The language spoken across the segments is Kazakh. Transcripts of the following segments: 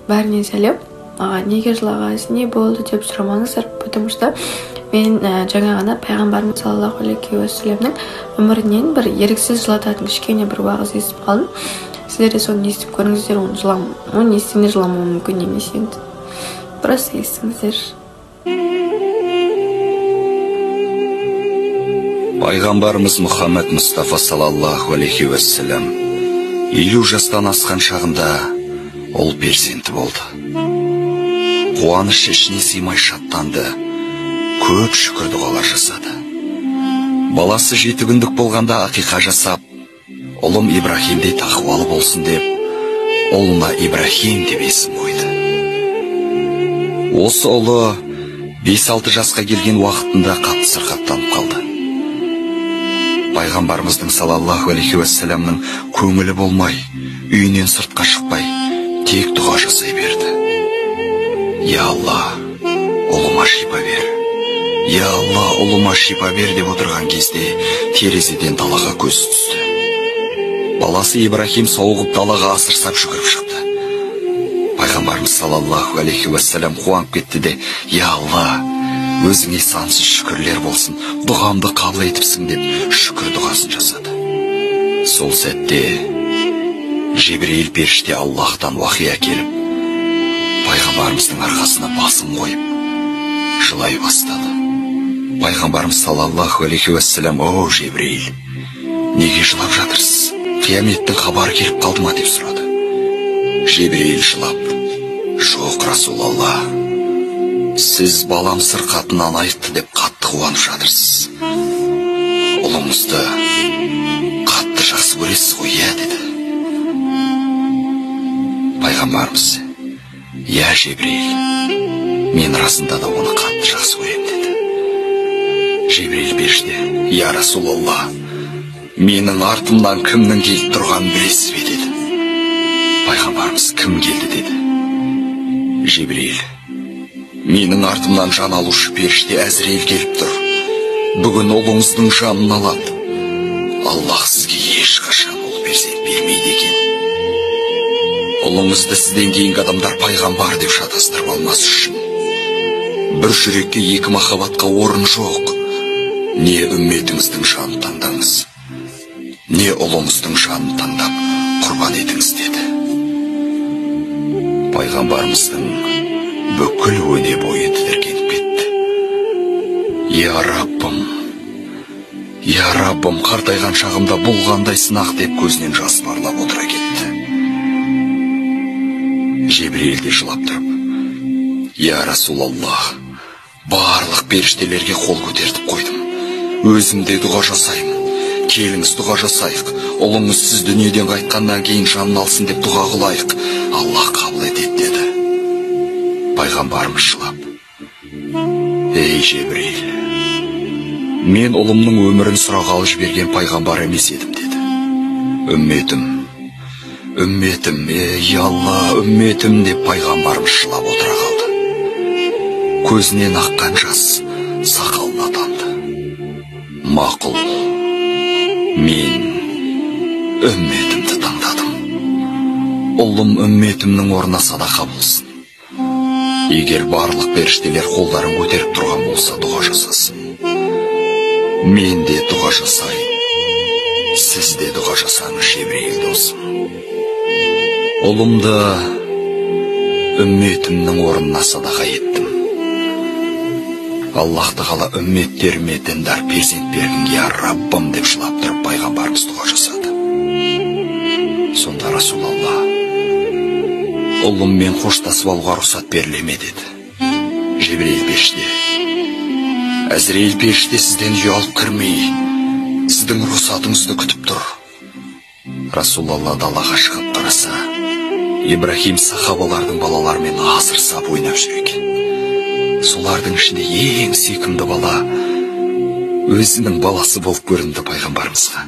бәрінен сәлем. Неге жылағансыз, не болды деп сұрамаңыздар, потому что мен жаңа ғана пайғамбарымыз саллаллаху алейхи уассаламның өмірінен бір еріксіз жылататын кішкене бір уағыз естіп қалдым. Сіздер де соны естіп көріңіздер, оны естігенде жыламауым мүмкін емес енді. Просто естіңіздер. Пайғамбарымыз Мұхаммед Мұстафа саллаллаху алейхи уассалам 50 жастан асқан шағында ол перзенті болды. Қуаныш ішіне сыймай шаттанды, көп шүкір дұғалар жасады. Баласы 7 күндік болғанда ақиқа жасап, ұлым Ибрахимдей тақуалы болсын деп, ұлына Ибрахим деп есім қойды. Осы ұлы 5-6 жасқа келген уақытында қатты сырқаттанып қалды. Пайғамбарымыздың саллаллаху алейхи уассаламның көңілі болмай, үйінен сыртқа шықпай, тек дұға жасай берді. Я Алла, ұлыма шипа бер. Я Алла, ұлыма шипа бер деп отырған кезде терезеден далаға көз түсті. Баласы Ибрахим соғып далаға асырсап жүгіріп шықты. Пайғамбарымыз саллаллаху алейхи уассалам қуанып кетті де, я Алла, өзіңе сансыз шүкірлер болсын, дұғамды қабыл етіпсің деп шүкір дұғасын жасады. Сол сәтте Жебірейіл періште Аллахтан уахи әкеліп, пайғамбарымыздың арқасына басын қойып, жылай бастады. Пайғамбарымыз саллаллаху алейхи уассалам, о Жебірейіл, неге жылап жатырсыз? Қияметтің хабары келіп қалды ма деп сұрады. Жебірейіл жылап, жоқ Расулалла, сіз балам сырқатынан айтты деп қатты қуанып жатырсыз. Ұлыңызды қатты жақсы көресіз ғой, иә деді. Пайғамбарымыз, я Жебірейіл, мен расында да оны қатты жақсы көрем деді. Жебірейіл періште, я Расулалла, менің артымнан кімнің келіп тұрғанын білесіз бе деді. Пайғамбарымыз, кім келді деді. Жебірейіл, менің артымнан жан алушы періште Әзірейіл келіп тұр. Бүгін ұлыңыздың жанын алады. Аллах сізге ешқашан ұл перзент бермейді екен. Ұлыңызды сізден кейінгі адамдар пайғамбар деп шатастырып алмас үшін. Бір жүрекке екі махаббатқа орын жоқ. Не үмметіңіздің жанын таңдаңыз, не ұлыңыздың жанын таңдап құрбан етіңіз деді. Пайғамбарымыздың бүкіл өне бойы тітіркеніп кетті. Я Раббым, қартайған шағымда бұл қандай сынақ деп көзінен жас парлап отыра кетті. Жебірейіл де жылап тұрып, я Расулаллах, барлық періштелерге қол көтертіп қойдым. Өзімде дұға жасаймын. Келіңіз дұға жасайық. Ұлыңыз сіз дүниеден қайтқаннан кейін жанын алсын деп дұға қылайық. Аллах қабыл етеді деді. Пайғамбарымыз жылап, ей Жебірейіл, мен ұлымның өмірін сұрағалы жіберген пайғамбар емес едім деді. Үмметім, ей Алла, үмметім деп пайғамбарымыз жылап отыра қалды. Көзінен аққан жас сақалына танды. Мақұл, мен үмметімді таңдадым. Ұлым үмметімнің орнына садақа болсын. Егер барлық періштелер қолдарын көтеріп тұрған болса, дұға жасасын. Мен де дұға жасайын. Сіз де дұға жасаңыз, Жебірейіл досым. Ұлымды үмметімнің орнына садақа еттім. Аллахты қала үмметтеріме діндар перзент бергін, я Раббым деп жылап тұрып пайғамбарымыз дұға жасады. Сонда Расулалла, ұлыммен қоштасып алуға рұқсат берілеме деді. Жебірейіл періште, Әзірейіл періште сізден ұялып кірмей, сіздің рұқсатыңызды күтіп тұр. Расулалла далаға шығып қараса, Ибрахим сахабалардың балаларымен асырсап ойнап жүр екен. Солардың ішінде ең сүйкімді бала өзінің баласы болып көрінді пайғамбарымызға.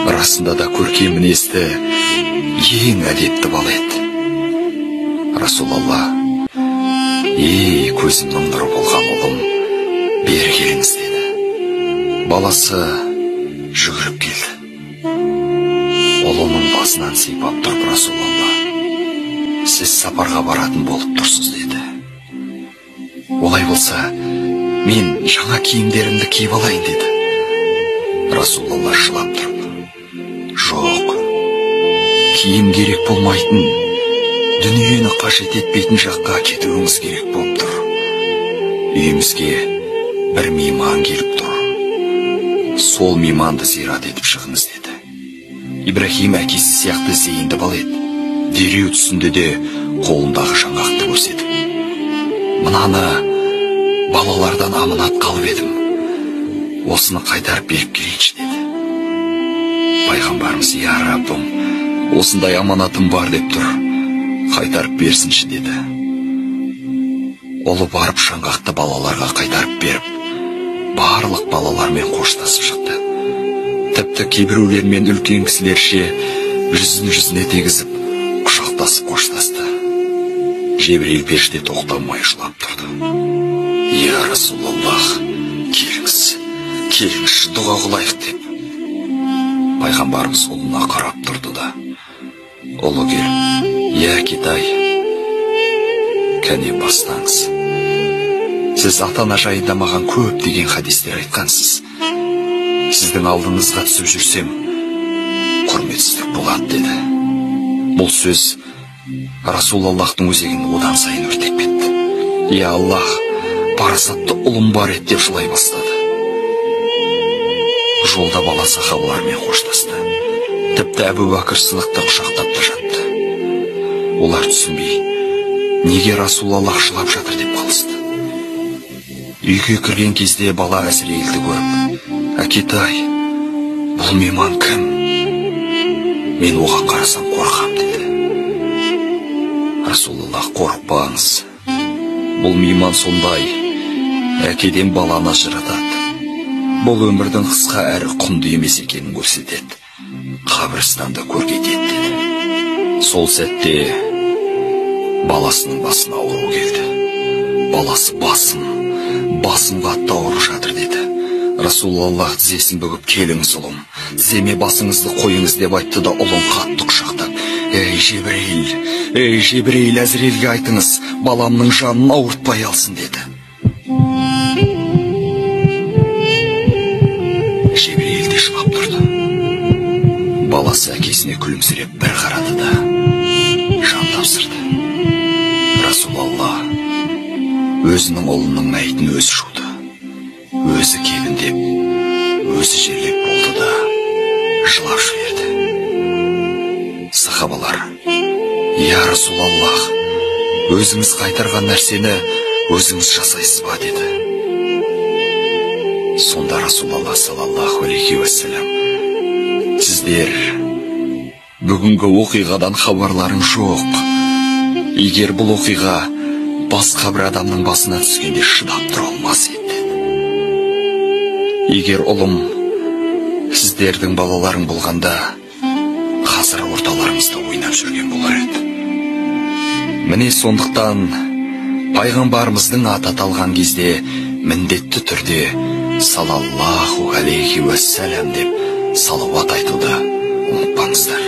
Расында да көркем мінезді ең әдепті бала еді. Расулалла, ей көзімнің нұры болған ұлым, бері келіңіз деді. Баласы жүгіріп келді. Ұлының басынан сипап тұрып, Расулалла, сіз сапарға баратын болып тұрсыз деді. Олай болса, мен жаңа киімдерімді киіп алайын деді. Расулалла жылап тұрып: жоқ, киім керек болмайтын, дүниені қажет етпейтін жаққа кетуіңіз керек болып тұр. Үйімізге бір мейман келіп тұр. Сол мейманды зират етіп шығыңыз деді. Ибрахим әкесі сияқты зейінді бала еді. Дереу түсінде де қолындағы жаңғақты көрсетіп: мынаны балалардан аманат қалып едім, осыны қайтарып беріп келейінші деді. Пайғамбарымыз: я Раббым, осындай аманатым бар деп тұр, қайтарып берсінші деді. Олы барып жаңғақты балаларға қайтарып беріп, барлық балалармен қоштасып шықты. Тіпті кейбіреулермен үлкен кісілерше жүзіне тегізіп, құшақтасып қоштасты. Жебірейіл періште тоқтамай жылап тұрды: я Расулаллах, келіңізші, дұға қылайық деп. Пайғамбарымыз ұлына қарап тұрды да: ұлы келіп: я Китай, кәне бастаңыз. Сіз ата-ана жайында маған көп деген хадистер айтқансыз. Сіздің алдыңызға түсіп жүрсем, құрметсіздік болады деді. Бұл сөз Расулаллахтың өзегін одан сайын өртеп кетті. Я Аллах, парасатты ұлым бар еді деп жылай бастады. Жолда бала сахабалармен қоштасты. Тіпті Әбу Бәкір Сыдықты құшақтап та жатты. Олар түсінбей, неге Расулаллах жылап жатыр деп қалысты. Үйге кірген кезде бала Әзірейілді көріп: әкетай, бұл мейман кім? Мен оған қарасам қорқам деді. Расулаллах: қорықпаңыз, бұл мейман сондай, әкеден баланы ажыратады. Бұл өмірдің қысқа әрі құнды емес екенін көрсетеді, қабірстанда көркетеді деді. Сол сәтте баласының басына ауру келді. Баласы: басым қатты ауырып жатыр деді. Расулаллах тізесін бүгіп: келіңіз ұлым, тіземе басыңызды қойыңыз деп айтты да ұлын қатты құшақтап: ей Жебірейіл, Әзірелге айтыңыз, баламның жанын ауыртпай алсын деді. Жебірейіл де жылап тұрды. Баласы әкесіне күлімсіреп бір қарады да жан тапсырды. Расулалла өзінің ұлының мәйітін өзі жуды, өзі кебіндеп, өзі жерлеп болды да жылап жіберді. Сахабалар: я Расулаллах, өзіңіз қайтарған нәрсені өзіңіз жасайсыз ба деді. Сонда Расулаллах саллаллаху алейхи уассалам: сіздер бүгінгі оқиғадан хабарларың жоқ. Егер бұл оқиға басқа бір адамның басына түскенде шыдап тұра алмас еді. Егер ұлым сіздердің балаларың болғанда, қазір орталарымызда ойнап жүрген болар еді. Міне сондықтан пайғамбарымыздың аты аталған кезде міндетті түрде салаллаху алейхи уассалам деп салауат айтуды ұмытпаңыздар.